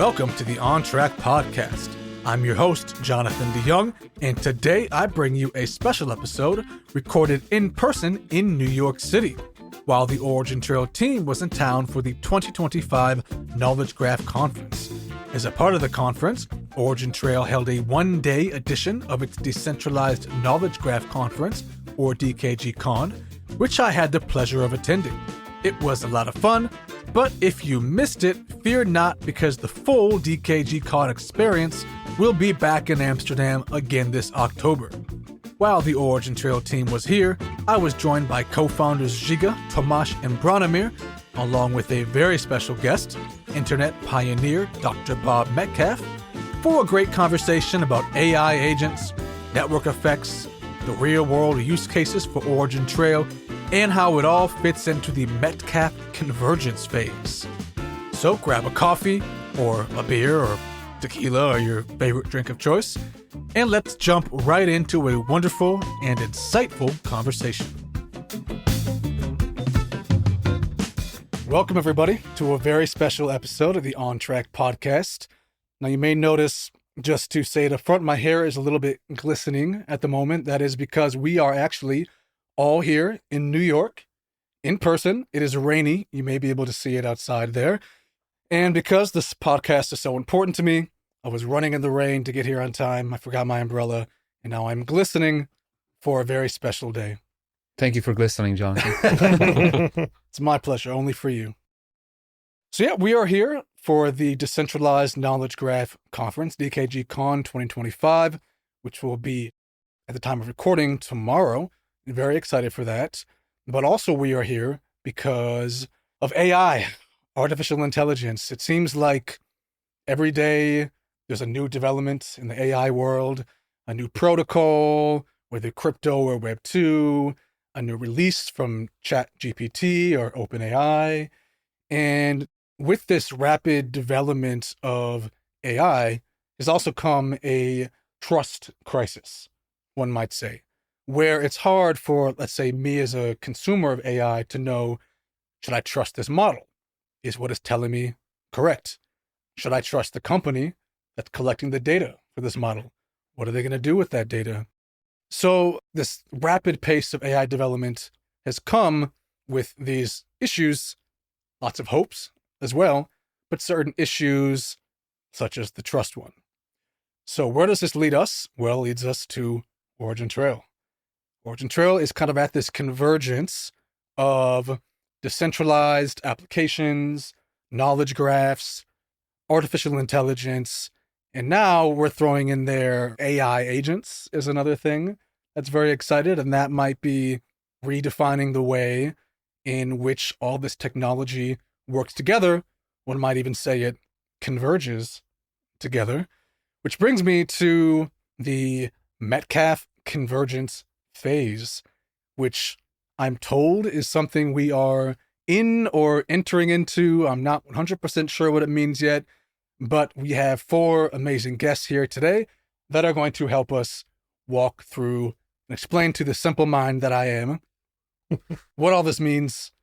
Welcome to the On TRAC podcast. I'm your host, Jonathan DeYoung, and today I bring you a special episode recorded in person in New York City, while the OriginTrail team was in town for the 2025 Knowledge Graph Conference. As a part of the conference, OriginTrail held a one-day edition of its Decentralized Knowledge Graph Conference, or DKGcon, which I had the pleasure of attending. It was a lot of fun, but if you missed it, fear not, because the full DKGcon experience will be back in Amsterdam again this October. While the OriginTrail team was here, I was joined by co-founders Žiga, Tomaž, and Branimir, along with a very special guest, internet pioneer Dr. Bob Metcalfe, for a great conversation about AI agents, network effects, the real-world use cases for OriginTrail, and how it all fits into the Metcalfe Convergence Phase. So grab a coffee, or a beer, or tequila, or your favorite drink of choice, and let's jump right into a wonderful and insightful conversation. Welcome, everybody, to a very special episode of the On TRAC podcast. Now, you may notice, just to say it up front, my hair is a little bit glistening at the moment. That is because we are actually all here in New York, in person. It is rainy. You may be able to see it outside there. And because this podcast is so important to me, I was running in the rain to get here on time. I forgot my umbrella, and now I'm glistening for a very special day. Thank you for glistening, Jonathan. It's my pleasure, only for you. So yeah, we are here for the Decentralized Knowledge Graph Conference, DKGcon 2025, which will be, at the time of recording, tomorrow. I'm very excited for that. But also we are here because of AI, artificial intelligence. It seems like every day there's a new development in the AI world, a new protocol, whether crypto or Web 2, a new release from ChatGPT or OpenAI. And with this rapid development of AI has also come a trust crisis, one might say, where it's hard for, let's say, me as a consumer of AI to know, should I trust this model? Is what it's telling me correct? Should I trust the company that's collecting the data for this model? What are they going to do with that data? So this rapid pace of AI development has come with these issues, lots of hopes as well, but certain issues such as the trust one. So where does this lead us? Well, it leads us to OriginTrail. OriginTrail is kind of at this convergence of decentralized applications, knowledge graphs, artificial intelligence, and now we're throwing in there AI agents is another thing that's very excited, and that might be redefining the way in which all this technology works together. One might even say it converges together, which brings me to the Metcalfe Convergence Phase, which I'm told is something we are in or entering into. I'm not 100% sure what it means yet, but we have 4 amazing guests here today that are going to help us walk through and explain to the simple mind that I am what all this means.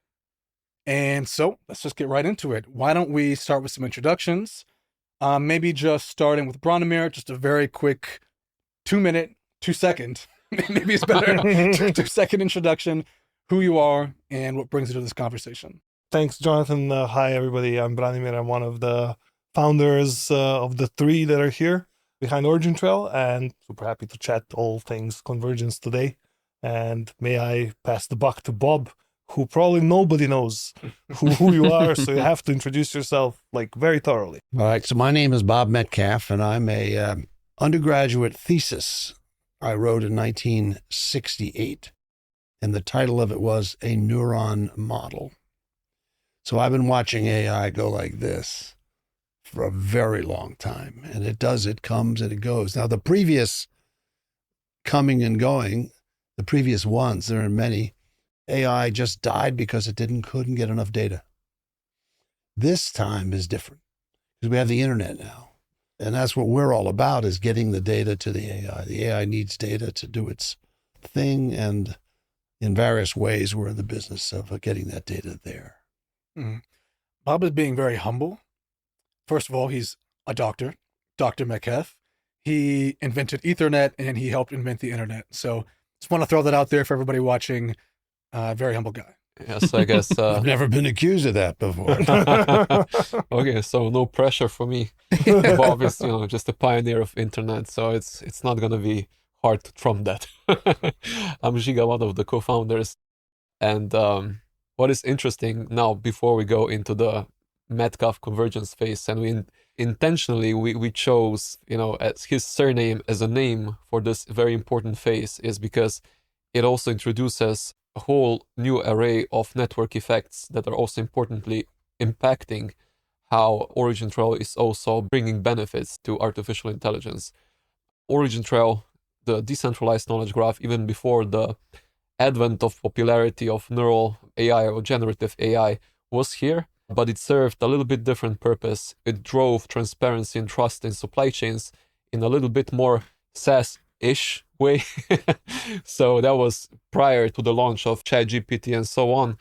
And so let's just get right into it. Why don't we start with some introductions? Maybe just starting with Branimir, just a very quick 2-second, maybe it's better, 2-second introduction, who you are and what brings you to this conversation. Thanks, Jonathan. Hi, everybody. I'm Branimir. I'm one of the founders of the 3 that are here behind OriginTrail, and super happy to chat all things convergence today. And may I pass the buck to Bob, who probably nobody knows who you are, so you have to introduce yourself like very thoroughly. All right, so my name is Bob Metcalfe, and I'm a undergraduate thesis I wrote in 1968, and the title of it was A Neuron Model. So I've been watching AI go like this for a very long time, and it comes and it goes. Now, the previous coming and going, the previous ones, there are many, AI just died because it couldn't get enough data. This time is different because we have the internet now. And that's what we're all about, is getting the data to the AI. The AI needs data to do its thing, and in various ways, we're in the business of getting that data there. Bob is being very humble. First of all, he's a doctor, Dr. Metcalfe. He invented Ethernet and he helped invent the internet. So just want to throw that out there for everybody watching. Very humble guy. Yes, I guess. I've never been accused of that before. Okay, so no pressure for me. Bob is, just a pioneer of internet, so it's not gonna be hard to trump that. I'm Žiga, one of the co-founders, and what is interesting now, before we go into the Metcalfe Convergence Phase, and we intentionally we chose, as his surname as a name for this very important phase, is because it also introduces a whole new array of network effects that are also importantly impacting how OriginTrail is also bringing benefits to artificial intelligence. OriginTrail, the decentralized knowledge graph, even before the advent of popularity of neural AI or generative AI, was here, but it served a little bit different purpose. It drove transparency and trust in supply chains in a little bit more SaaS-ish way. So that was prior to the launch of ChatGPT and so on.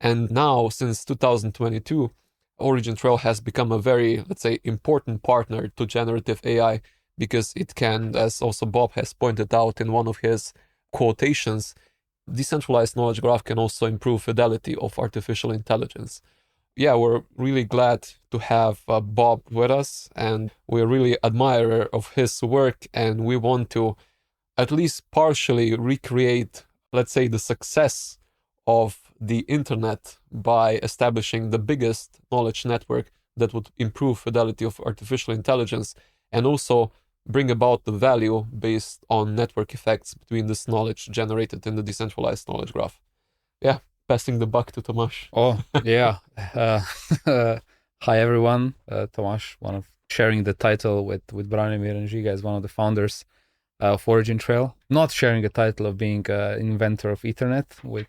And now, since 2022, OriginTrail has become a very, let's say, important partner to generative AI, because it can, as also Bob has pointed out in one of his quotations, decentralized knowledge graph can also improve fidelity of artificial intelligence. Yeah, we're really glad to have Bob with us, and we're really admirer of his work, and we want to at least partially recreate, let's say, the success of the internet by establishing the biggest knowledge network that would improve fidelity of artificial intelligence, and also bring about the value based on network effects between this knowledge generated in the decentralized knowledge graph. Yeah, passing the buck to Tomaž. Oh, yeah. Hi, everyone. Tomaž, one of sharing the title with Branimir and Žiga, is one of the founders of OriginTrail. Not sharing the title of being an inventor of Ethernet with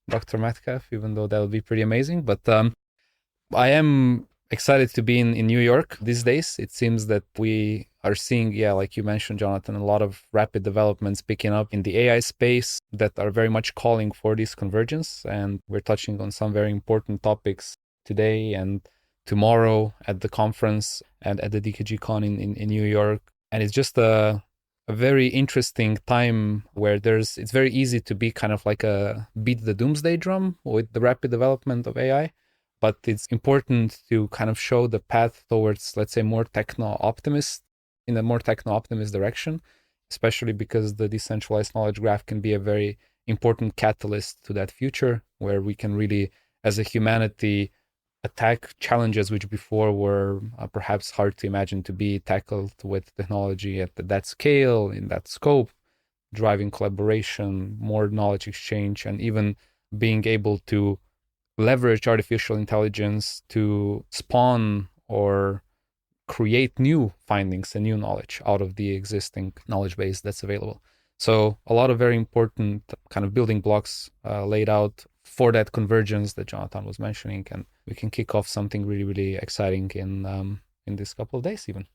Dr. Metcalfe, even though that would be pretty amazing. But I am excited to be in New York these days. It seems that we are seeing, like you mentioned, Jonathan, a lot of rapid developments picking up in the AI space that are very much calling for this convergence. And we're touching on some very important topics today and tomorrow at the conference and at the DKGcon in New York. And it's just a very interesting time where it's very easy to be kind of like a beat the doomsday drum with the rapid development of AI. But it's important to kind of show the path towards, let's say, in a more techno-optimist direction, especially because the decentralized knowledge graph can be a very important catalyst to that future, where we can really, as a humanity, attack challenges which before were perhaps hard to imagine to be tackled with technology at that scale, in that scope, driving collaboration, more knowledge exchange, and even being able to leverage artificial intelligence to spawn or create new findings and new knowledge out of the existing knowledge base that's available. So a lot of very important kind of building blocks laid out for that convergence that Jonathan was mentioning, and we can kick off something really, really exciting in this couple of days even.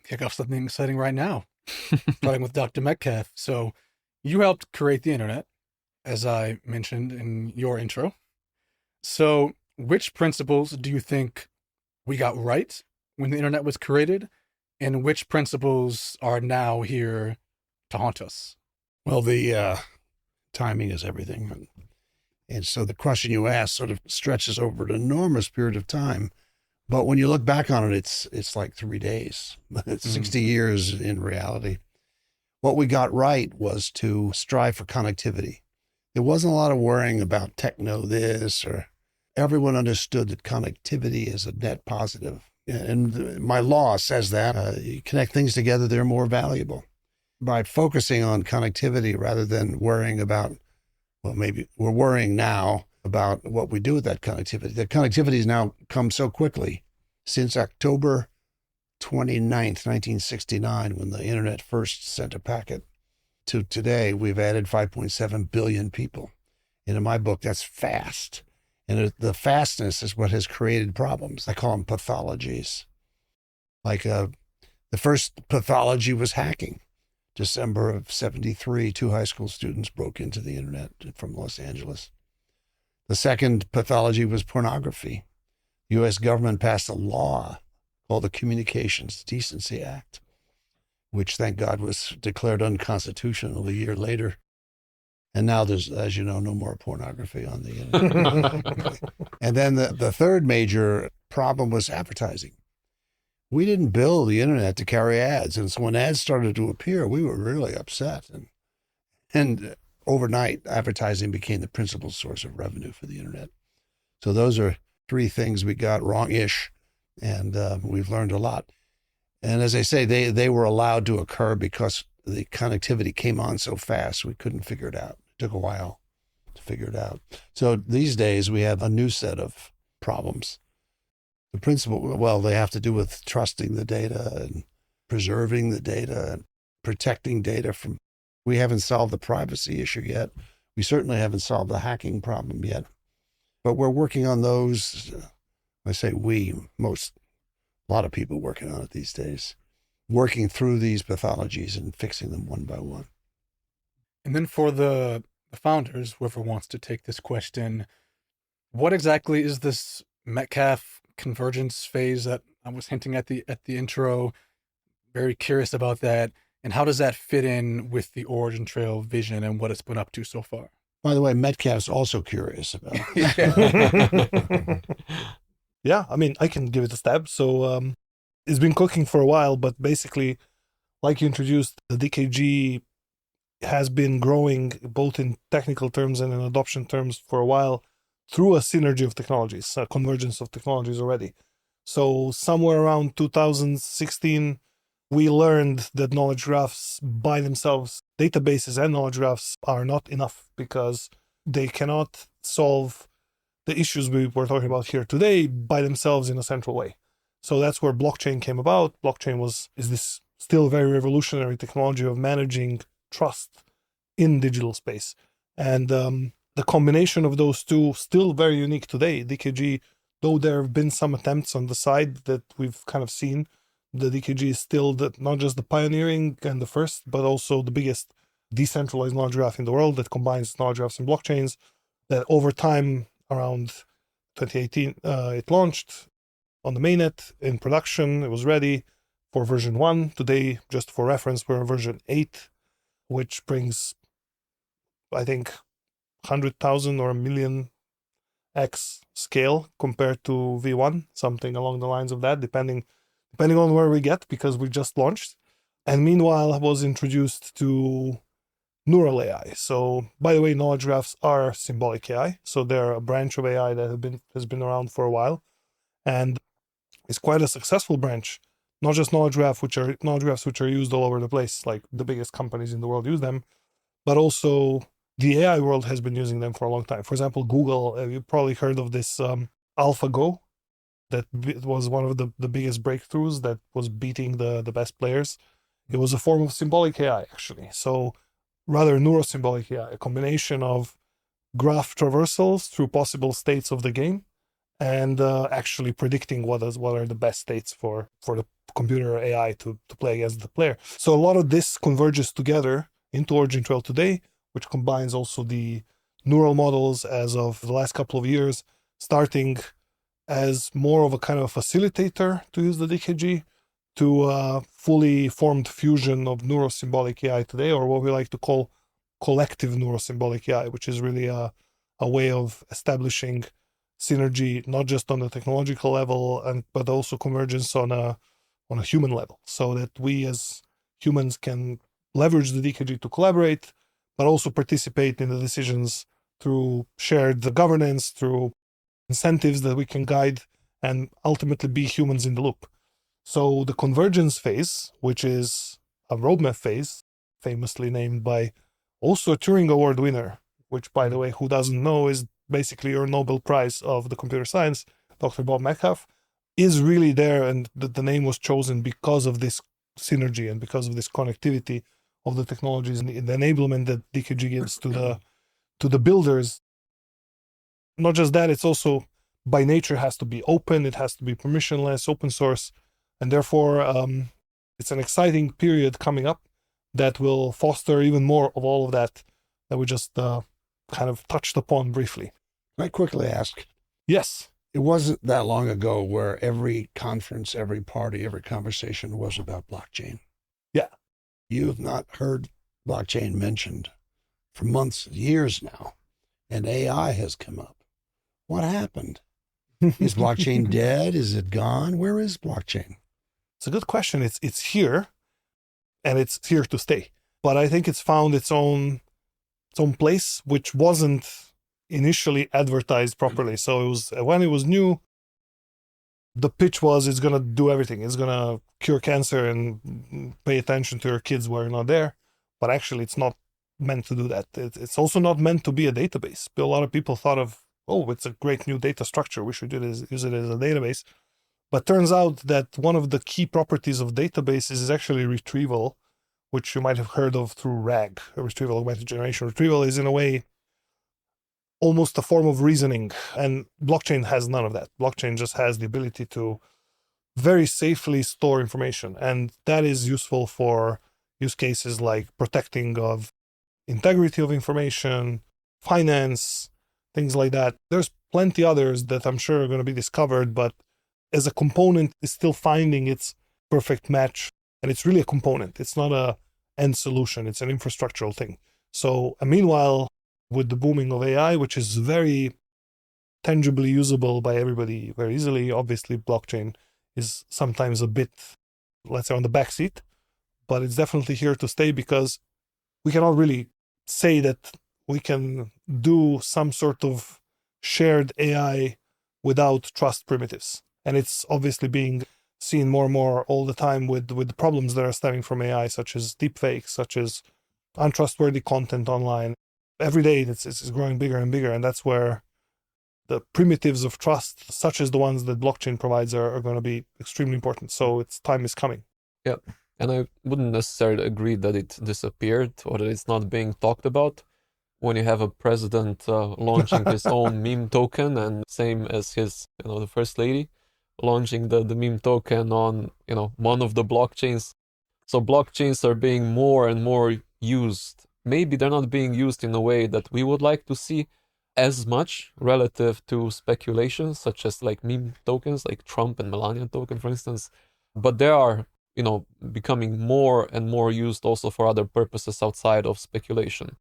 Kick off something exciting right now, starting with Dr. Metcalfe. So you helped create the internet, as I mentioned in your intro. So which principles do you think we got right when the internet was created, and which principles are now here to haunt us? Well, the timing is everything. And so the question you asked sort of stretches over an enormous period of time. But when you look back on it, it's like 3 days. It's 60 years in reality. What we got right was to strive for connectivity. There wasn't a lot of worrying about techno this, or everyone understood that connectivity is a net positive. And my law says that you connect things together, they're more valuable. By focusing on connectivity rather than worrying about, well, maybe we're worrying now about what we do with that connectivity. The connectivity has now come so quickly. Since October 29th, 1969, when the internet first sent a packet, to today, we've added 5.7 billion people. And in my book, that's fast. And the fastness is what has created problems. I call them pathologies. Like the first pathology was hacking. December of 73, 2 high school students broke into the internet from Los Angeles. The second pathology was pornography. U.S. government passed a law called the Communications Decency Act, which, thank God, was declared unconstitutional a year later. And now there's, as you know, no more pornography on the internet. And then the third major problem was advertising. We didn't build the internet to carry ads. And so when ads started to appear, we were really upset. And overnight, advertising became the principal source of revenue for the internet. So those are three things we got wrong-ish, and we've learned a lot. And as I say, they were allowed to occur because the connectivity came on so fast, we couldn't figure it out. It took a while to figure it out. So these days, we have a new set of problems. The principal, well, they have to do with trusting the data and preserving the data and protecting data from. We haven't solved the privacy issue yet. We certainly haven't solved the hacking problem yet. But we're working on those. I say we, a lot of people working on it these days, working through these pathologies and fixing them one by one. And then for the founders, whoever wants to take this question, what exactly is this Metcalfe Convergence Phase that I was hinting at the intro? Very curious about that. And how does that fit in with the OriginTrail vision and what it's been up to so far? By the way, Metcalfe's also curious about it. Yeah, I mean, I can give it a stab. So it's been cooking for a while, but basically, like you introduced, the DKG has been growing both in technical terms and in adoption terms for a while through a synergy of technologies, a convergence of technologies already. So somewhere around 2016, we learned that knowledge graphs by themselves, databases and knowledge graphs, are not enough because they cannot solve the issues we were talking about here today by themselves in a central way. So that's where blockchain came about. Blockchain is this still very revolutionary technology of managing trust in digital space. And the combination of those two, still very unique today. DKG, though there have been some attempts on the side that we've kind of seen, the DKG is still not just the pioneering and the first, but also the biggest decentralized knowledge graph in the world that combines knowledge graphs and blockchains. That over time, around 2018, it launched on the mainnet in production. It was ready for version 1. Today, just for reference, we're on version 8, which brings, I think, 100,000 or a million X scale compared to V1, something along the lines of that, depending on where we get, because we just launched. And meanwhile, I was introduced to neural AI. So, by the way, knowledge graphs are symbolic AI. So they're a branch of AI that has been around for a while, and it's quite a successful branch. Not just knowledge graphs, which are used all over the place, like the biggest companies in the world use them, but also the AI world has been using them for a long time. For example, Google, you've probably heard of this AlphaGo. That was one of the biggest breakthroughs that was beating the best players. It was a form of symbolic AI, actually. So rather neurosymbolic AI, a combination of graph traversals through possible states of the game and actually predicting what are the best states for the computer AI to play against the player. So a lot of this converges together into OriginTrail today, which combines also the neural models as of the last couple of years, starting as more of a kind of facilitator, to use the DKG, to a fully formed fusion of neurosymbolic AI today, or what we like to call collective neurosymbolic AI, which is really a way of establishing synergy, not just on the technological level, but also convergence on a human level, so that we as humans can leverage the DKG to collaborate, but also participate in the decisions through shared governance, through incentives that we can guide, and ultimately be humans in the loop. So the convergence phase, which is a roadmap phase, famously named by also a Turing Award winner, which, by the way, who doesn't know, is basically your Nobel Prize of the computer science, Dr. Bob Metcalfe, is really there, and the name was chosen because of this synergy and because of this connectivity of the technologies and the enablement that DKG gives to the builders. Not just that, it's also by nature has to be open, it has to be permissionless, open source, and therefore it's an exciting period coming up that will foster even more of all of that we just kind of touched upon briefly. Can I quickly ask? Yes. It wasn't that long ago where every conference, every party, every conversation was about blockchain. Yeah. You have not heard blockchain mentioned for months, years now, and AI has come up. What happened? Is blockchain dead? Is it gone? Where is blockchain? It's a good question. It's here, and it's here to stay. But I think it's found its own place, which wasn't initially advertised properly. So it was, when it was new, the pitch was it's gonna do everything. It's gonna cure cancer and pay attention to your kids who are not there. But actually, it's not meant to do that. It's also not meant to be a database. A lot of people thought of, oh, it's a great new data structure, we should use it as a database. But turns out that one of the key properties of databases is actually retrieval, which you might have heard of through RAG, retrieval augmented generation. Retrieval is in a way almost a form of reasoning, and blockchain has none of that. Blockchain just has the ability to very safely store information, and that is useful for use cases like protecting of integrity of information, finance, things like that. There's plenty others that I'm sure are going to be discovered, but as a component, it's still finding its perfect match. And it's really a component. It's not a end solution. It's an infrastructural thing. So meanwhile, with the booming of AI, which is very tangibly usable by everybody very easily, obviously blockchain is sometimes a bit, let's say, on the back seat, but it's definitely here to stay, because we cannot really say that we can do some sort of shared AI without trust primitives. And it's obviously being seen more and more all the time with the problems that are stemming from AI, such as deepfakes, such as untrustworthy content online. Every day it's growing bigger and bigger, and that's where the primitives of trust, such as the ones that blockchain provides, are going to be extremely important. So its time is coming. Yeah, and I wouldn't necessarily agree that it disappeared or that it's not being talked about. When you have a president launching his own meme token, and same as his, the first lady launching the meme token on, one of the blockchains. So blockchains are being more and more used. Maybe they're not being used in a way that we would like to see as much relative to speculation, such as like meme tokens, like Trump and Melania token, for instance. But they are, becoming more and more used also for other purposes outside of speculation.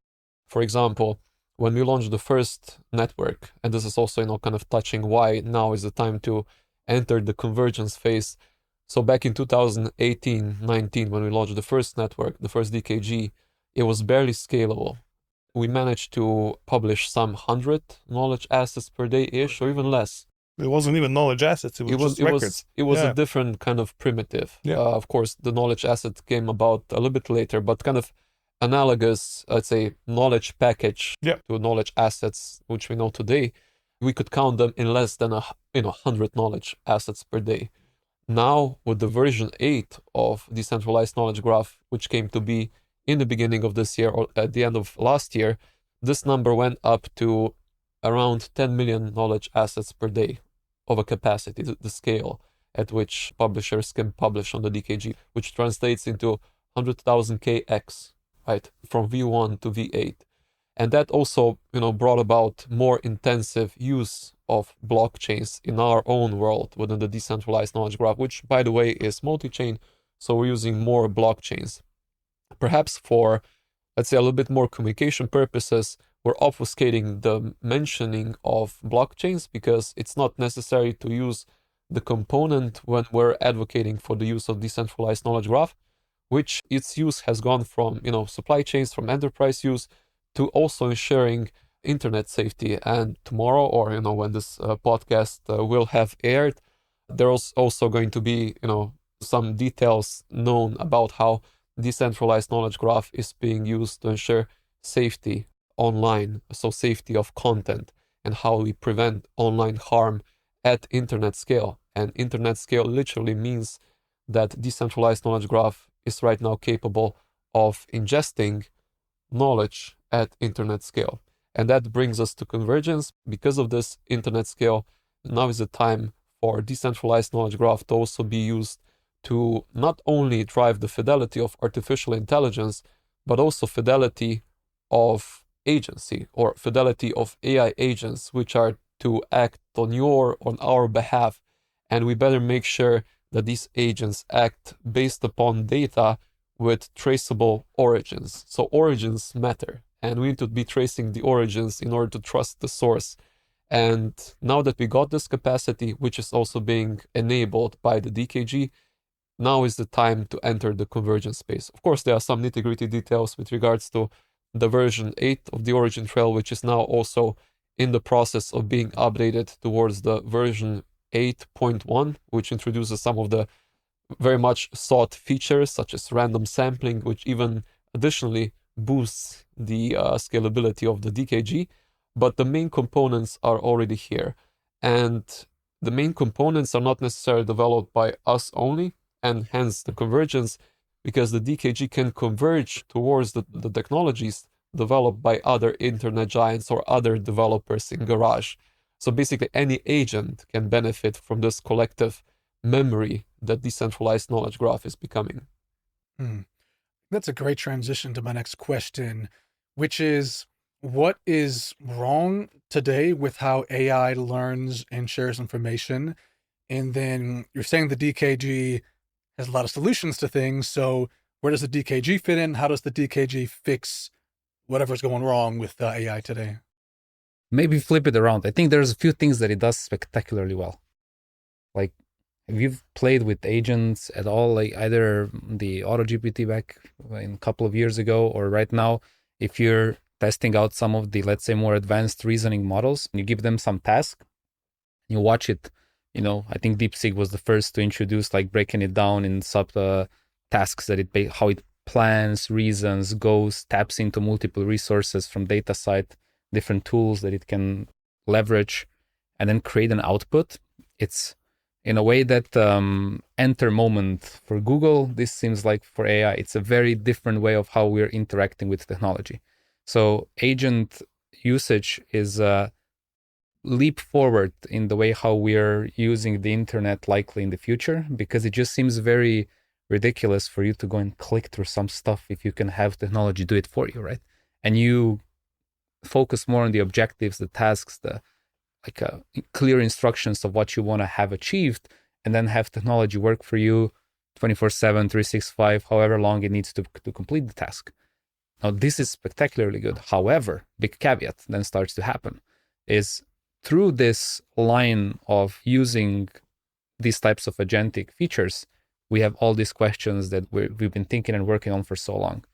For example, when we launched the first network, and this is also, kind of touching why now is the time to enter the convergence phase. So back in 2018-19, when we launched the first network, the first DKG, it was barely scalable. We managed to publish some 100 knowledge assets per day-ish, or even less. It wasn't even knowledge assets, it was just records. It was a different kind of primitive. Yeah. Of course, the knowledge asset came about a little bit later, but kind of analogous, let's say, knowledge package to knowledge assets, which we know today. We could count them in less than 100 knowledge assets per day. Now, with the version 8 of Decentralized Knowledge Graph, which came to be in the beginning of this year or at the end of last year, this number went up to around 10 million knowledge assets per day of a capacity, the scale at which publishers can publish on the DKG, which translates into 100,000 kx, right, from V1 to V8. And that also, brought about more intensive use of blockchains in our own world within the Decentralized Knowledge Graph, which, by the way, is multi-chain. So we're using more blockchains. Perhaps for, let's say, a little bit more communication purposes, we're obfuscating the mentioning of blockchains because it's not necessary to use the component when we're advocating for the use of Decentralized Knowledge Graph, which its use has gone from, supply chains, from enterprise use, to also ensuring internet safety. And tomorrow, or when this podcast will have aired, there's also going to be some details known about how Decentralized Knowledge Graph is being used to ensure safety online, so safety of content, and how we prevent online harm at internet scale. And internet scale literally means that Decentralized Knowledge Graph is right now capable of ingesting knowledge at internet scale. And that brings us to convergence. Because of this internet scale, now is the time for Decentralized Knowledge Graph to also be used to not only drive the fidelity of artificial intelligence, but also fidelity of agency, or fidelity of AI agents, which are to act on our behalf, and we better make sure that these agents act based upon data with traceable origins. So origins matter, and we need to be tracing the origins in order to trust the source. And now that we got this capacity, which is also being enabled by the DKG, now is the time to enter the convergence space. Of course, there are some nitty-gritty details with regards to the version 8 of the OriginTrail, which is now also in the process of being updated towards the version 8.1, which introduces some of the very much sought features, such as random sampling, which even additionally boosts the scalability of the DKG. But the main components are already here. And the main components are not necessarily developed by us only, and hence the convergence, because the DKG can converge towards the technologies developed by other internet giants or other developers in Garage. So basically any agent can benefit from this collective memory that decentralized knowledge graph is becoming. That's a great transition to my next question, which is, what is wrong today with how AI learns and shares information? And then you're saying the DKG has a lot of solutions to things. So where does the DKG fit in? How does the DKG fix whatever's going wrong with AI today? Maybe flip it around. I think there's a few things that it does spectacularly well. Like, if you've played with agents at all, like either the AutoGPT back in a couple of years ago or right now, if you're testing out some of the, let's say, more advanced reasoning models, and you give them some task, you watch it, I think DeepSeek was the first to introduce like breaking it down in sub tasks that how it plans, reasons, goes, taps into multiple resources from data side, different tools that it can leverage, and then create an output. It's in a way that enter moment for Google, this seems like for AI, it's a very different way of how we're interacting with technology. So agent usage is a leap forward in the way how we're using the internet likely in the future, because it just seems very ridiculous for you to go and click through some stuff if you can have technology do it for you, right? And you focus more on the objectives, the tasks, the clear instructions of what you want to have achieved, and then have technology work for you 24/7, 365, however long it needs to complete the task. Now, this is spectacularly good. However, big caveat then starts to happen is through this line of using these types of agentic features, we have all these questions that we've been thinking and working on for so long.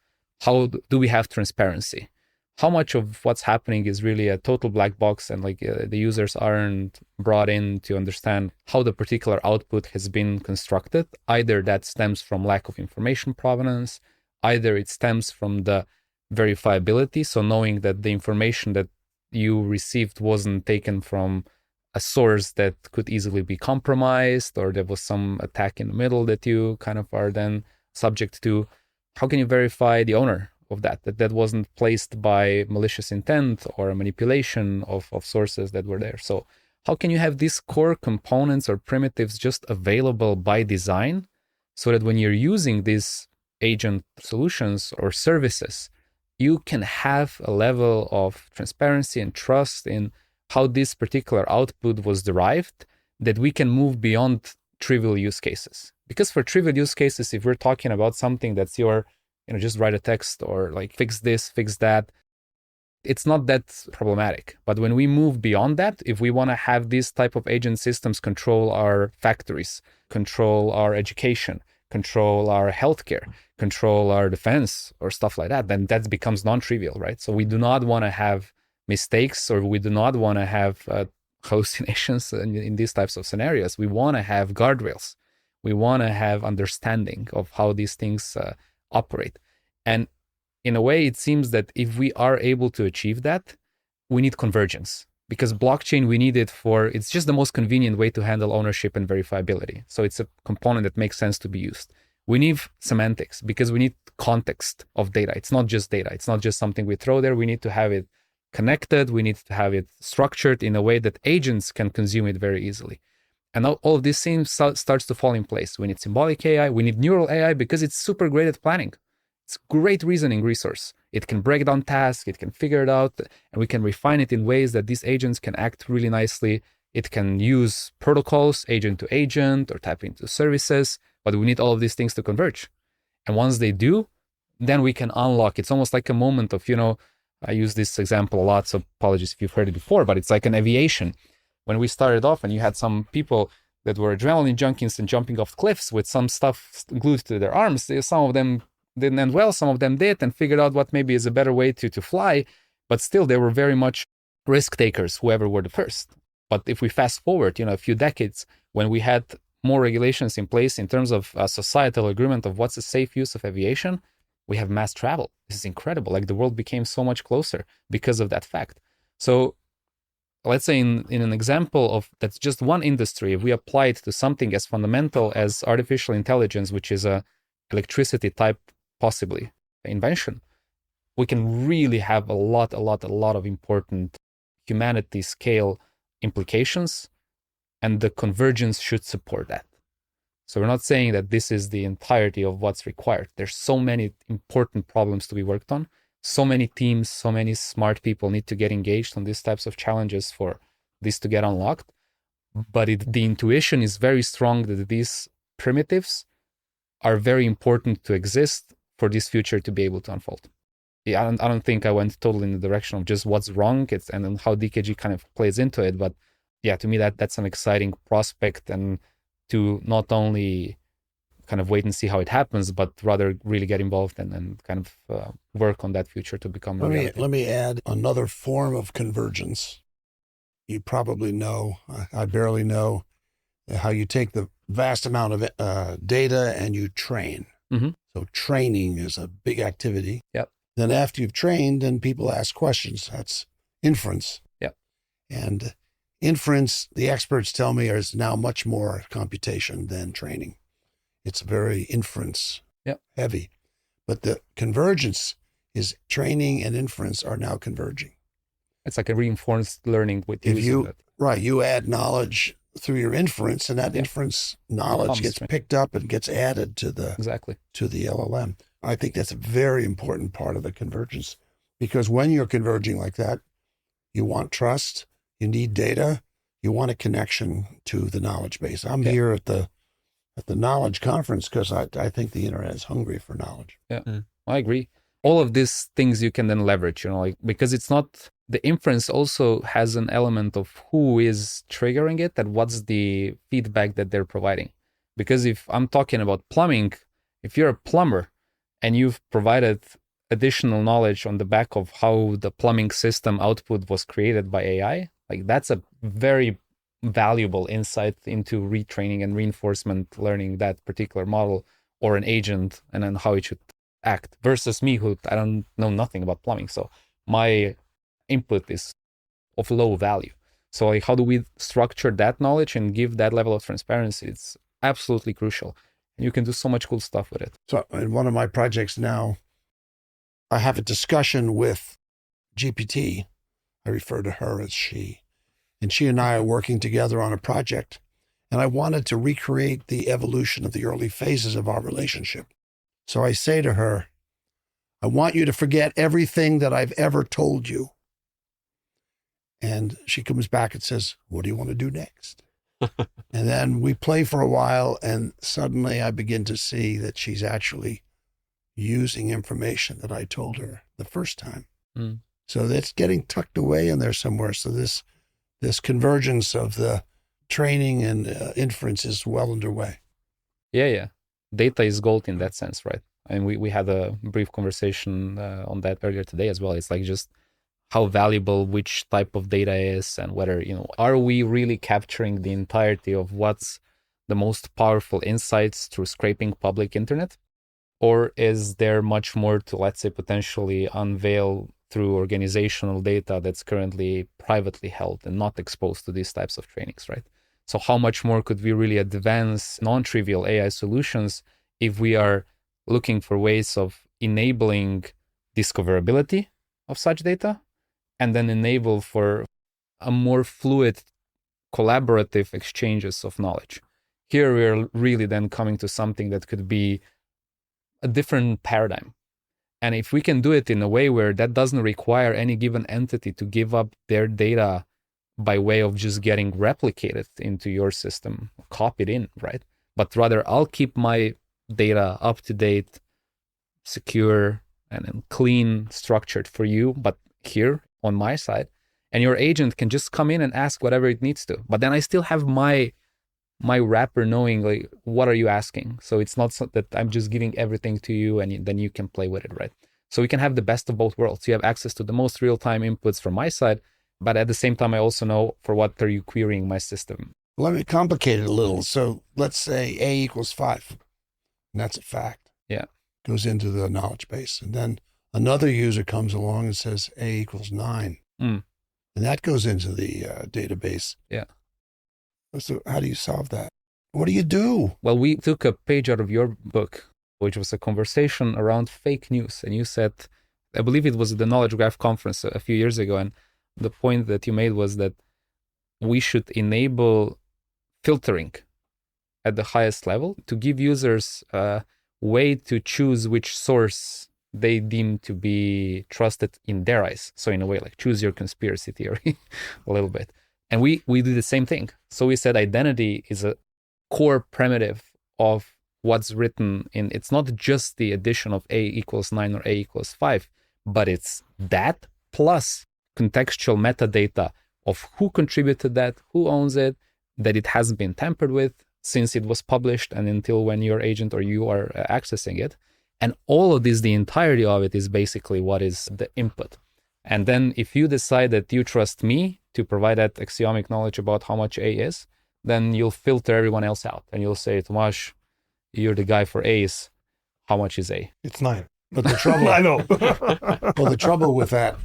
How do we have transparency? How much of what's happening is really a total black box, and the users aren't brought in to understand how the particular output has been constructed? Either that stems from lack of information provenance, either it stems from the verifiability, so knowing that the information that you received wasn't taken from a source that could easily be compromised, or there was some attack in the middle that you kind of are then subject to. How can you verify the owner of that wasn't placed by malicious intent or a manipulation of sources that were there? So how can you have these core components or primitives just available by design, so that when you're using these agent solutions or services, you can have a level of transparency and trust in how this particular output was derived, that we can move beyond trivial use cases? Because for trivial use cases, if we're talking about something that's your, just write a text or like fix this, fix that, it's not that problematic. But when we move beyond that, if we want to have these type of agent systems control our factories, control our education, control our healthcare, control our defense or stuff like that, then that becomes non-trivial, right? So we do not want to have mistakes, or we do not want to have hallucinations in these types of scenarios. We want to have guardrails. We want to have understanding of how these things operate. And in a way, it seems that if we are able to achieve that, we need convergence, because blockchain, we need it for, it's just the most convenient way to handle ownership and verifiability. So it's a component that makes sense to be used. We need semantics because we need context of data. It's not just data. It's not just something we throw there. We need to have it connected. We need to have it structured in a way that agents can consume it very easily. And all of these things starts to fall in place. We need symbolic AI. We need neural AI because it's super great at planning. It's a great reasoning resource. It can break down tasks, it can figure it out, and we can refine it in ways that these agents can act really nicely. It can use protocols, agent to agent, or tap into services, but we need all of these things to converge. And once they do, then we can unlock. It's almost like a moment of, I use this example a lot, so apologies if you've heard it before, but it's like an aviation. When we started off and you had some people that were adrenaline junkies and jumping off cliffs with some stuff glued to their arms, some of them didn't end well, some of them did, and figured out what maybe is a better way to fly, but still they were very much risk takers, whoever were the first. But if we fast forward, a few decades, when we had more regulations in place in terms of societal agreement of what's a safe use of aviation, we have mass travel. This is incredible. Like the world became so much closer because of that fact. So let's say in an example of that's just one industry, if we apply it to something as fundamental as artificial intelligence, which is a electricity type, possibly invention, we can really have a lot of important humanity scale implications, and the convergence should support that. So we're not saying that this is the entirety of what's required. There's so many important problems to be worked on. So many teams, so many smart people need to get engaged on these types of challenges for this to get unlocked. But the intuition is very strong that these primitives are very important to exist for this future to be able to unfold. Yeah, I don't think I went totally in the direction of just what's wrong and then how DKG kind of plays into it. But yeah, to me, that's an exciting prospect, and to not only kind of wait and see how it happens, but rather really get involved and kind of work on that future to become a reality. Let me add another form of convergence. You probably know, I barely know, how you take the vast amount of data and you train. Mm-hmm. So training is a big activity. Yep. Then after you've trained, then people ask questions. That's inference. Yep. And inference, the experts tell me, is now much more computation than training. It's very inference heavy. But the convergence is training and inference are now converging. It's like a reinforced learning with you. Right. You add knowledge through your inference, and that inference knowledge gets picked up and gets added to the LLM. I think that's a very important part of the convergence, because when you're converging like that, you want trust, you need data, you want a connection to the knowledge base. I'm here at the knowledge conference because I think the internet is hungry for knowledge. Yeah, I agree. All of these things you can then leverage, because it's not, the inference also has an element of who is triggering it and what's the feedback that they're providing. Because if I'm talking about plumbing, if you're a plumber and you've provided additional knowledge on the back of how the plumbing system output was created by AI, like that's a very valuable insight into retraining and reinforcement learning that particular model or an agent, and then how it should act, versus me, who I don't know nothing about plumbing. So my input is of low value. So like, how do we structure that knowledge and give that level of transparency? It's absolutely crucial. And you can do so much cool stuff with it. So in one of my projects now, I have a discussion with GPT. I refer to her as she. And she and I are working together on a project. And I wanted to recreate the evolution of the early phases of our relationship. So I say to her, I want you to forget everything that I've ever told you. And she comes back and says, what do you want to do next? And then we play for a while, and suddenly I begin to see that she's actually using information that I told her the first time. Mm. So that's getting tucked away in there somewhere. So this convergence of the training and inference is well underway. Yeah. Data is gold in that sense, right? And we had a brief conversation on that earlier today as well. It's like just how valuable which type of data is, and whether, are we really capturing the entirety of what's the most powerful insights through scraping public internet? Or is there much more to, let's say, potentially unveil through organizational data that's currently privately held and not exposed to these types of trainings, right? So how much more could we really advance non-trivial AI solutions if we are looking for ways of enabling discoverability of such data, and then enable for a more fluid, collaborative exchanges of knowledge? Here we're really then coming to something that could be a different paradigm. And if we can do it in a way where that doesn't require any given entity to give up their data by way of just getting replicated into your system, copied in, right? But rather, I'll keep my data up to date, secure, and clean, structured for you, but here on my side. And your agent can just come in and ask whatever it needs to. But then I still have my wrapper knowing, like, what are you asking? So it's not so that I'm just giving everything to you and then you can play with it, right? So we can have the best of both worlds. You have access to the most real-time inputs from my side, but at the same time, I also know for what are you querying my system. Let me complicate it a little. So let's say A equals 5, and that's a fact. Yeah. Goes into the knowledge base. And then another user comes along and says A equals 9. Mm. And that goes into the database. Yeah. So how do you solve that? What do you do? Well, we took a page out of your book, which was a conversation around fake news. And you said, I believe it was the Knowledge Graph conference a few years ago. And the point that you made was that we should enable filtering at the highest level to give users a way to choose which source they deem to be trusted in their eyes. So in a way, like choose your conspiracy theory a little bit. And we do the same thing. So we said identity is a core primitive of what's written in. It's not just the addition of A equals 9 or A equals 5, but it's that plus contextual metadata of who contributed that, who owns it, that it hasn't been tampered with since it was published and until when your agent or you are accessing it. And all of this, the entirety of it is basically what is the input. And then if you decide that you trust me to provide that axiomic knowledge about how much A is, then you'll filter everyone else out. And you'll say, Tomaž, you're the guy for A's. How much is A? It's 9. But the trouble, I know. well, the trouble with that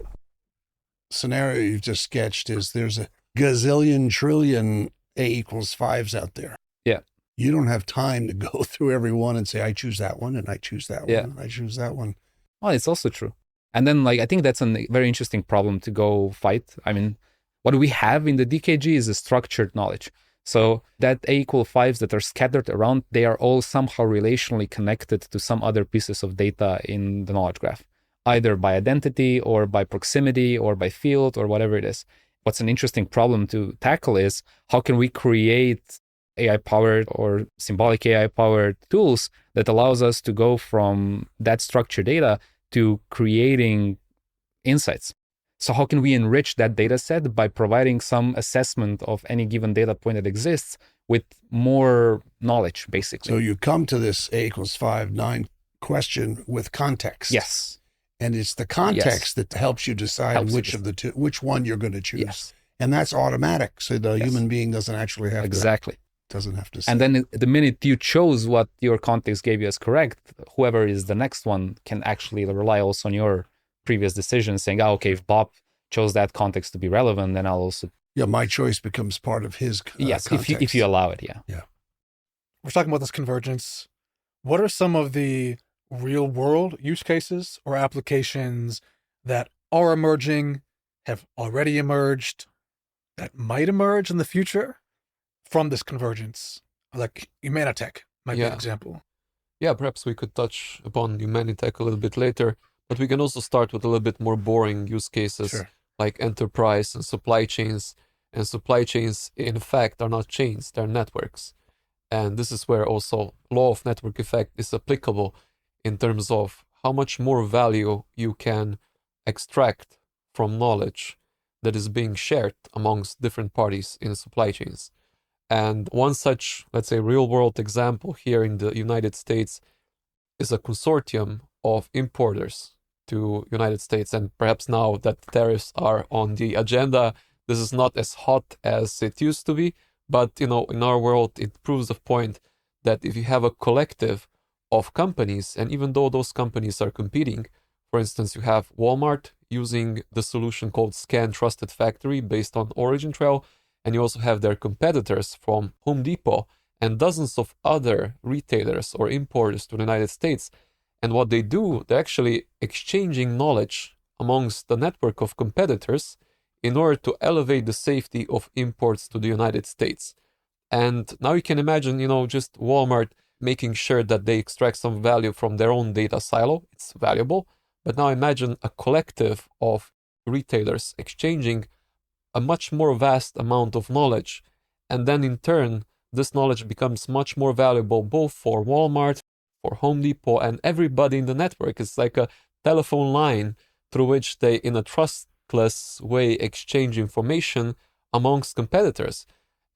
scenario you've just sketched is there's a gazillion trillion A equals 5s out there. Yeah. You don't have time to go through every one and say, I choose that one and I choose that one and I choose that one. Well, it's also true. And then, like, I think that's a very interesting problem to go fight. I mean, what we have in the DKG is a structured knowledge. So that A equal 5s that are scattered around, they are all somehow relationally connected to some other pieces of data in the knowledge graph, either by identity or by proximity or by field or whatever it is. What's an interesting problem to tackle is how can we create AI-powered or symbolic AI-powered tools that allows us to go from that structured data to creating insights. So how can we enrich that data set by providing some assessment of any given data point that exists with more knowledge, basically? So you come to this A equals 5, 9 question with context. Yes. And it's the context that helps you decide which one you're going to choose. Yes. And that's automatic. So the human being doesn't actually have doesn't have to say. And then the minute you chose what your context gave you as correct, whoever is the next one can actually rely also on your previous decision, saying, okay, if Bob chose that context to be relevant, then I'll also... Yeah, my choice becomes part of his yes, context. if you allow it, yeah. Yeah. We're talking about this convergence. What are some of the real-world use cases or applications that are emerging, have already emerged, that might emerge in the future from this convergence? Like Humanitech might be an example. Yeah, perhaps we could touch upon Humanitech a little bit later, but we can also start with a little bit more boring use cases like enterprise and supply chains. And supply chains, in fact, are not chains, they're networks. And this is where also law of network effect is applicable in terms of how much more value you can extract from knowledge that is being shared amongst different parties in supply chains. And one such, let's say, real-world example here in the United States is a consortium of importers to United States. And perhaps now that tariffs are on the agenda, this is not as hot as it used to be. But, in our world, it proves the point that if you have a collective of companies, and even though those companies are competing, for instance, you have Walmart using the solution called Scan Trusted Factory based on OriginTrail, and you also have their competitors from Home Depot and dozens of other retailers or importers to the United States. And what they do, they're actually exchanging knowledge amongst the network of competitors in order to elevate the safety of imports to the United States. And now you can imagine, just Walmart making sure that they extract some value from their own data silo. It's valuable. But now imagine a collective of retailers exchanging a much more vast amount of knowledge. And then in turn, this knowledge becomes much more valuable both for Walmart, for Home Depot, and everybody in the network. It's like a telephone line through which they, in a trustless way, exchange information amongst competitors.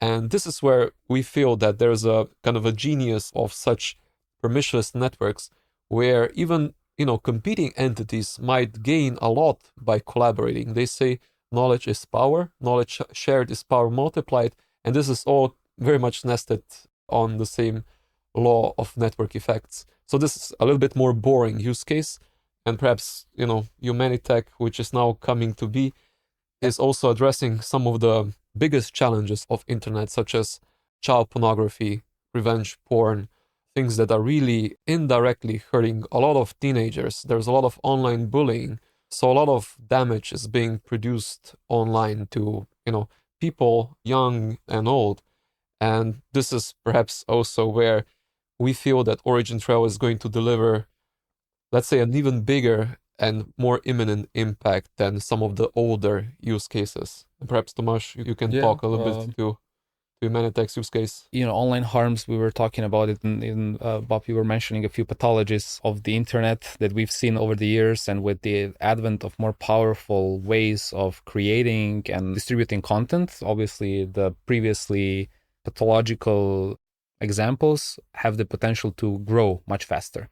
And this is where we feel that there's a kind of a genius of such permissionless networks, where even competing entities might gain a lot by collaborating. They say knowledge is power, knowledge shared is power multiplied, and this is all very much nested on the same law of network effects. So this is a little bit more boring use case, and perhaps Humanitech, which is now coming to be, is also addressing some of the biggest challenges of internet, such as child pornography, revenge porn, things that are really indirectly hurting a lot of teenagers. There's a lot of online bullying, so a lot of damage is being produced online to people young and old. And this is perhaps also where we feel that OriginTrail is going to deliver, let's say, an even bigger and more imminent impact than some of the older use cases. And perhaps, Tomaž, you can talk a little bit to Humanitech's use case. Online harms, we were talking about it in Bob, you were mentioning a few pathologies of the internet that we've seen over the years, and with the advent of more powerful ways of creating and distributing content, obviously the previously pathological examples have the potential to grow much faster.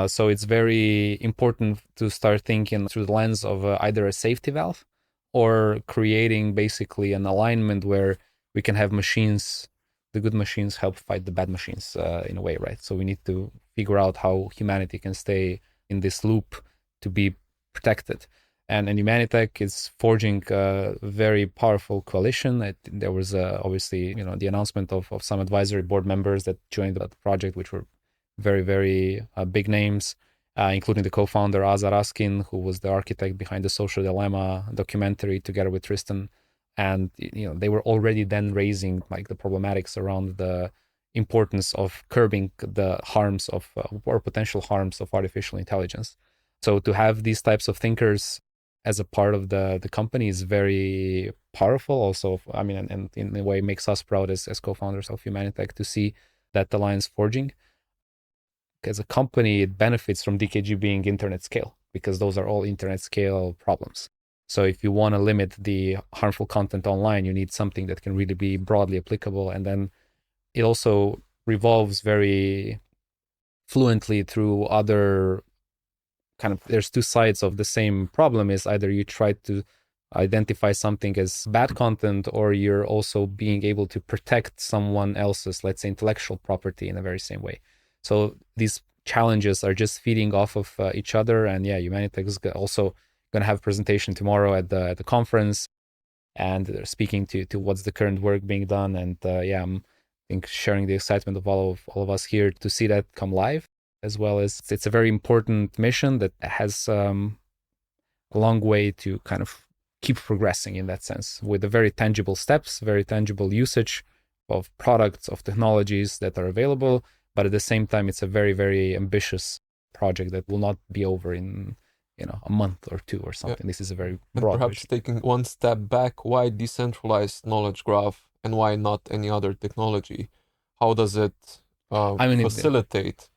So it's very important to start thinking through the lens of either a safety valve or creating basically an alignment where we can have machines, the good machines help fight the bad machines in a way, right? So we need to figure out how humanity can stay in this loop to be protected. And Humanitech is forging a very powerful coalition. There was obviously, the announcement of some advisory board members that joined the project, which were very, very big names, including the co-founder Aza Raskin, who was the architect behind the Social Dilemma documentary together with Tristan. And they were already then raising like the problematics around the importance of curbing the harms of or potential harms of artificial intelligence. So to have these types of thinkers as a part of the company is very powerful. Also, and in a way makes us proud as co-founders of Humanitech to see that alliance forging. As a company, it benefits from DKG being internet scale, because those are all internet scale problems. So if you want to limit the harmful content online, you need something that can really be broadly applicable. And then it also revolves very fluently through other there's two sides of the same problem. Is either you try to identify something as bad content, or you're also being able to protect someone else's, let's say, intellectual property in a very same way. So these challenges are just feeding off of each other. And Humanitech is also going to have a presentation tomorrow at the conference, and they're speaking to what's the current work being done. And I'm sharing the excitement of all of us here to see that come live, as well as it's a very important mission that has a long way to kind of keep progressing in that sense, with the very tangible steps, very tangible usage of products, of technologies that are available. But at the same time, it's a very, very ambitious project that will not be over in a month or two or something. Yeah. This is a very broad and perhaps vision. Taking one step back, why decentralized knowledge graph and why not any other technology? How does it facilitate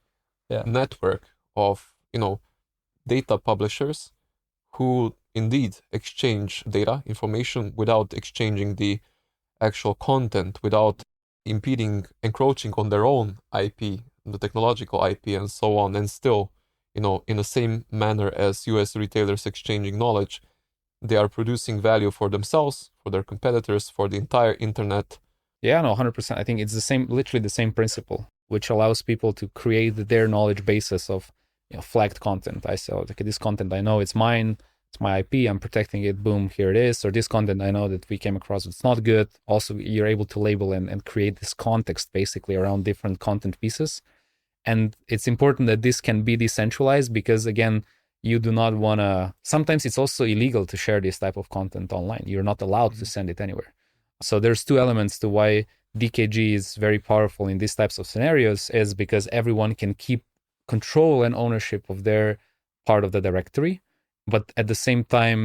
network of data publishers who indeed exchange data, information, without exchanging the actual content, without encroaching on their own IP, the technological IP, and so on, and still, in the same manner as US retailers exchanging knowledge, they are producing value for themselves, for their competitors, for the entire internet. Yeah, no, 100%. I think it's literally the same principle, which allows people to create their knowledge basis of flagged content. I say, okay, this content I know it's mine, it's my IP, I'm protecting it, boom, here it is. Or this content I know that we came across, it's not good. Also, you're able to label and create this context basically around different content pieces. And it's important that this can be decentralized, because again, you do not want to, sometimes it's also illegal to share this type of content online. You're not allowed to send it anywhere. So there's two elements to why DKG is very powerful in these types of scenarios, is because everyone can keep control and ownership of their part of the directory, but at the same time,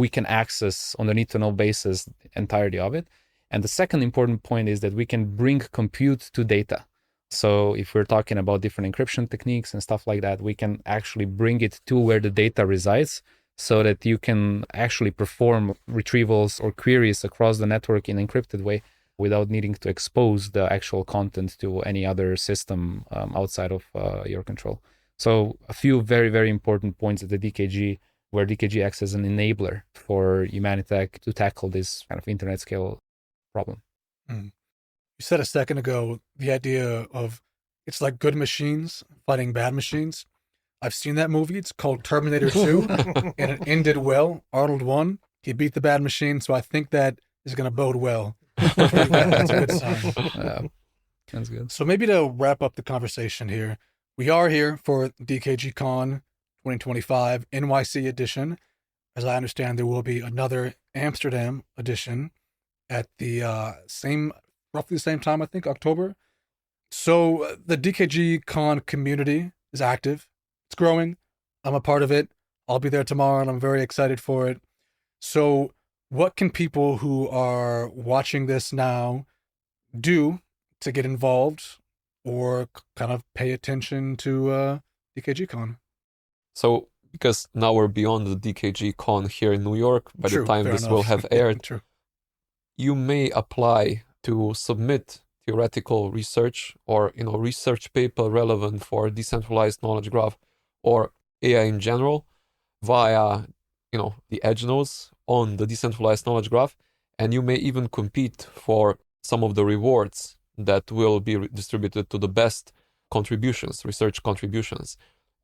we can access on a need-to-know basis the entirety of it. And the second important point is that we can bring compute to data. So if we're talking about different encryption techniques and stuff like that, we can actually bring it to where the data resides so that you can actually perform retrievals or queries across the network in an encrypted way without needing to expose the actual content to any other system outside of your control. So a few very, very important points at the DKG, where DKG acts as an enabler for Humanitech to tackle this kind of internet scale problem. You said a second ago the idea of it's like good machines fighting bad machines. I've seen that movie. It's called Terminator 2, and it ended well. Arnold won. He beat the bad machine, so I think that is going to bode well. That's a good sign. Sounds good. So maybe to wrap up the conversation here, we are here for DKGcon 2025 NYC edition. As I understand, there will be another Amsterdam edition at the roughly the same time, I think, October. So the DKGcon community is active. It's growing. I'm a part of it. I'll be there tomorrow, and I'm very excited for it. So what can people who are watching this now do to get involved or kind of pay attention to DKGcon? So, because now we're beyond the DKGcon here in New York, by the time this will have aired, you may apply to submit theoretical research or research paper relevant for decentralized knowledge graph or AI in general via the edge nodes on the decentralized knowledge graph, and you may even compete for some of the rewards that will be distributed to the best contributions, research contributions.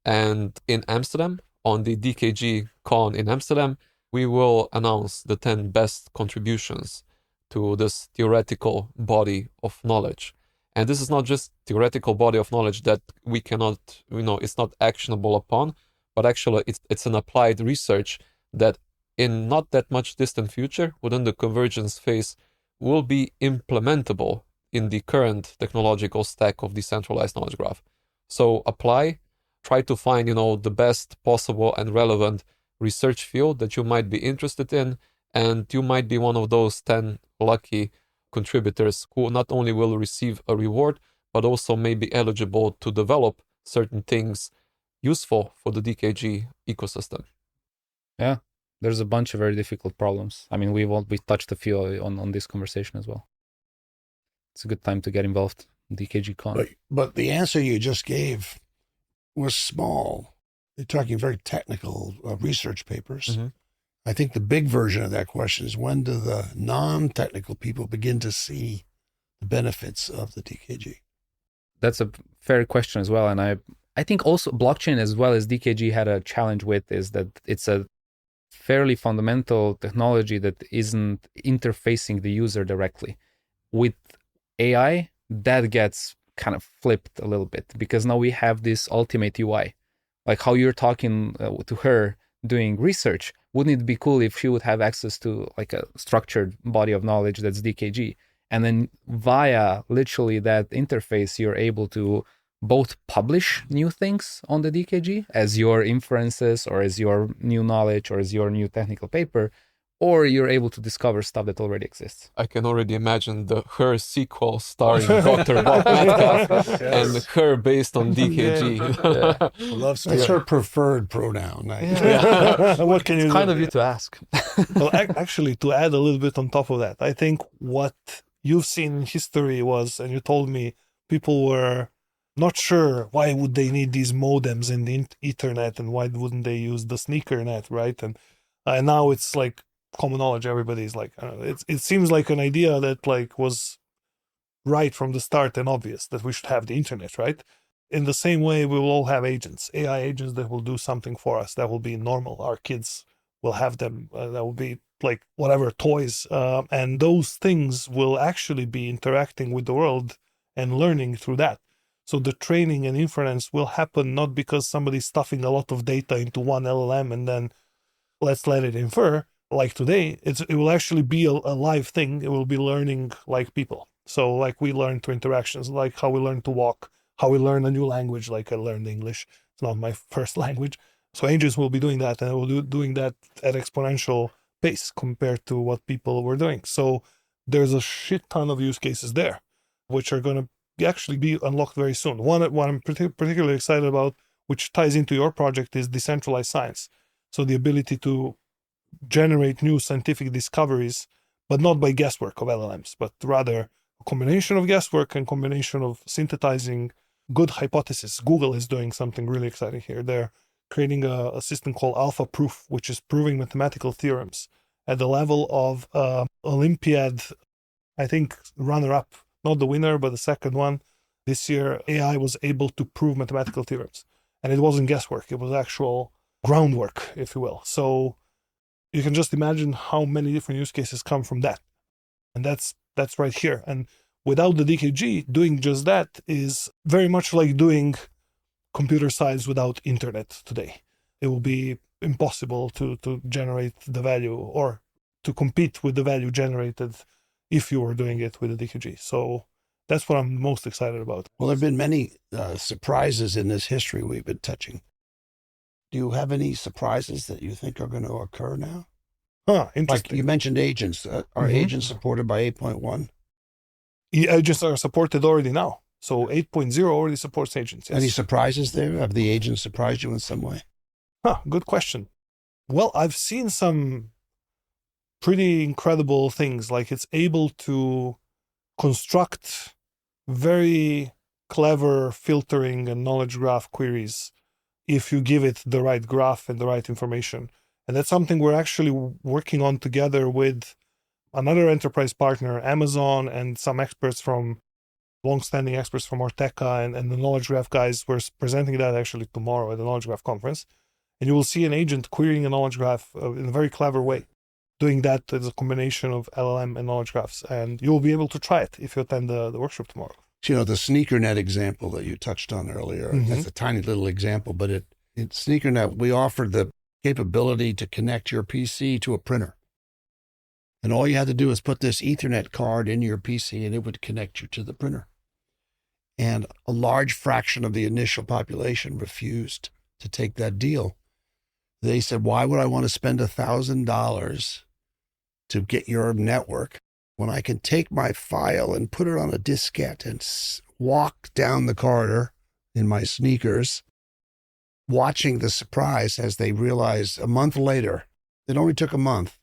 And in Amsterdam, on the DKGcon in Amsterdam, we will announce the 10 best contributions to this theoretical body of knowledge. And this is not just theoretical body of knowledge that we cannot, it's not actionable upon, but actually it's an applied research that in not that much distant future, within the convergence phase, will be implementable in the current technological stack of decentralized knowledge graph. So apply, try to find, the best possible and relevant research field that you might be interested in, and you might be one of those 10 lucky contributors who not only will receive a reward, but also may be eligible to develop certain things useful for the DKG ecosystem. Yeah, there's a bunch of very difficult problems. I mean, we touched a few on this conversation as well. It's a good time to get involved in DKGcon. But the answer you just gave was small. You're talking very technical research papers. Mm-hmm. I think the big version of that question is, when do the non-technical people begin to see the benefits of the DKG? That's a fair question as well. And I think also blockchain as well as DKG had a challenge with is that it's a fairly fundamental technology that isn't interfacing the user directly. With AI, that gets kind of flipped a little bit, because now we have this ultimate UI. Like how you're talking to her doing research, wouldn't it be cool if she would have access to like a structured body of knowledge that's DKG? And then via literally that interface, you're able to both publish new things on the DKG as your inferences or as your new knowledge or as your new technical paper, or you're able to discover stuff that already exists. I can already imagine her sequel starring Dr. Bob Metcalfe and her based on DKG. Yeah. Love story. That's her preferred pronoun. What can you do? Kind of you to ask. Well, actually, to add a little bit on top of that, I think what you've seen in history was, and you told me, people were not sure why would they need these modems in the Ethernet, and why wouldn't they use the sneaker net, right? And now it's like common knowledge. Everybody's like, it seems like an idea that like was right from the start and obvious that we should have the internet, right? In the same way, we will all have agents, AI agents that will do something for us. That will be normal. Our kids will have them. That will be like whatever toys, and those things will actually be interacting with the world and learning through that. So the training and inference will happen not because somebody's stuffing a lot of data into one LLM and then let's let it infer. Like today, it will actually be a live thing. It will be learning like people. So like we learn through interactions, like how we learn to walk, how we learn a new language, like I learned English. It's not my first language, So agents will be doing that, and will doing that at exponential pace compared to what people were doing. So there's a shit ton of use cases there, which are going to actually be unlocked very soon. One I'm particularly excited about, which ties into your project, is decentralized science. So the ability to generate new scientific discoveries, but not by guesswork of LLMs, but rather a combination of guesswork and combination of synthesizing good hypotheses. Google is doing something really exciting here. They're creating a system called Alpha Proof, which is proving mathematical theorems at the level of Olympiad, I think, runner-up, not the winner, but the second one. This year, AI was able to prove mathematical theorems. And it wasn't guesswork, it was actual groundwork, if you will. So you can just imagine how many different use cases come from that. And that's right here. And without the DKG, doing just that is very much like doing computer science without internet today. It will be impossible to generate the value or to compete with the value generated if you were doing it with the DKG. So that's what I'm most excited about. Well, there have been many surprises in this history we've been touching. Do you have any surprises that you think are going to occur now? Interesting. Like you mentioned agents. Are agents supported by 8.1? Agents are supported already now. So 8.0 already supports agents. Yes. Any surprises there? Have the agents surprised you in some way? Good question. Well, I've seen some pretty incredible things. Like it's able to construct very clever filtering and knowledge graph queries if you give it the right graph and the right information. And that's something we're actually working on together with another enterprise partner, Amazon, and some experts from long-standing experts from Orteca and the Knowledge Graph guys. We're presenting that actually tomorrow at the Knowledge Graph conference. And you will see an agent querying a knowledge graph in a very clever way. Doing that as a combination of LLM and knowledge graphs. And you'll be able to try it if you attend the workshop tomorrow. So, you know, the SneakerNet example that you touched on earlier, that's a tiny little example, but in SneakerNet, we offered the capability to connect your PC to a printer. And all you had to do is put this Ethernet card in your PC and it would connect you to the printer. And a large fraction of the initial population refused to take that deal. They said, why would I want to spend $1,000 to get your network when I can take my file and put it on a diskette and walk down the corridor in my sneakers, watching the surprise as they realized a month later, it only took a month,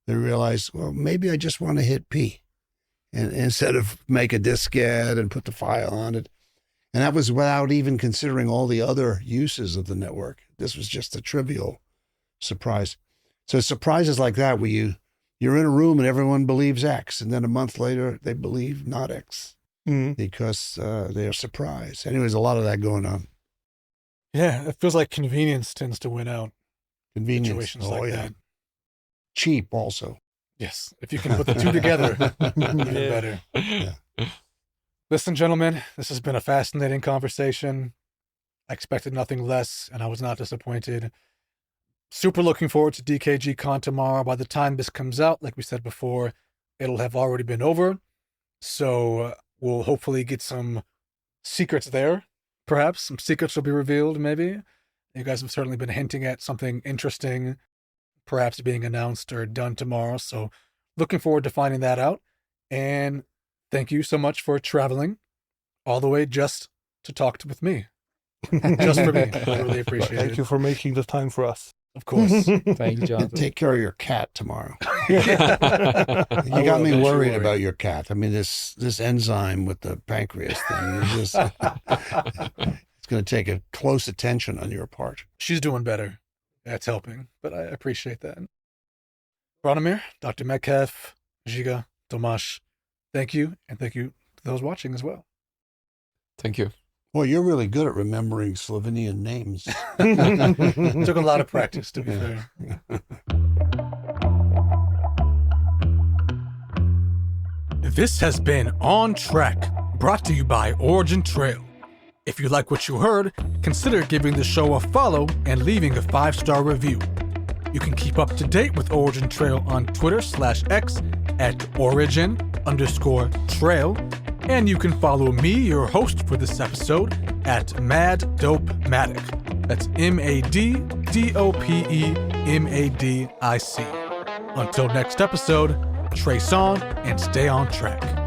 they realized, well, maybe I just want to hit P and instead of make a diskette and put the file on it. And that was without even considering all the other uses of the network. This was just a trivial surprise. So surprises like that where you're in a room and everyone believes X, and then a month later they believe not X because they're surprised. Anyways, a lot of that going on. Yeah, it feels like convenience tends to win out. Convenience. Situations like that. Cheap also. Yes, if you can put the two together, even better. Yeah. Listen, gentlemen, this has been a fascinating conversation. I expected nothing less, and I was not disappointed. Super looking forward to DKGcon tomorrow. By the time this comes out, like we said before, it'll have already been over. So we'll hopefully get some secrets there. Perhaps some secrets will be revealed, maybe. You guys have certainly been hinting at something interesting, perhaps being announced or done tomorrow. So looking forward to finding that out. And thank you so much for traveling all the way just to talk with me. Just for me. I really appreciate it. Thank you for making the time for us. Of course. Thank you, Jonathan. Take care of your cat tomorrow. You got me worried about your cat. I mean, this enzyme with the pancreas thing is just, it's going to take a close attention on your part. She's doing better. That's helping, but I appreciate that. Branimir, Dr. Metcalfe, Žiga, Tomaž, thank you, and thank you to those watching as well. Thank you. Well, you're really good at remembering Slovenian names. Took a lot of practice, to be fair. This has been On Track, brought to you by OriginTrail. If you like what you heard, consider giving the show a follow and leaving a 5-star review. You can keep up to date with OriginTrail on Twitter/X at origin_trail. And you can follow me, your host for this episode, at MadDopeMatic. That's MADDOPEMADIC. Until next episode, trace on and stay on track.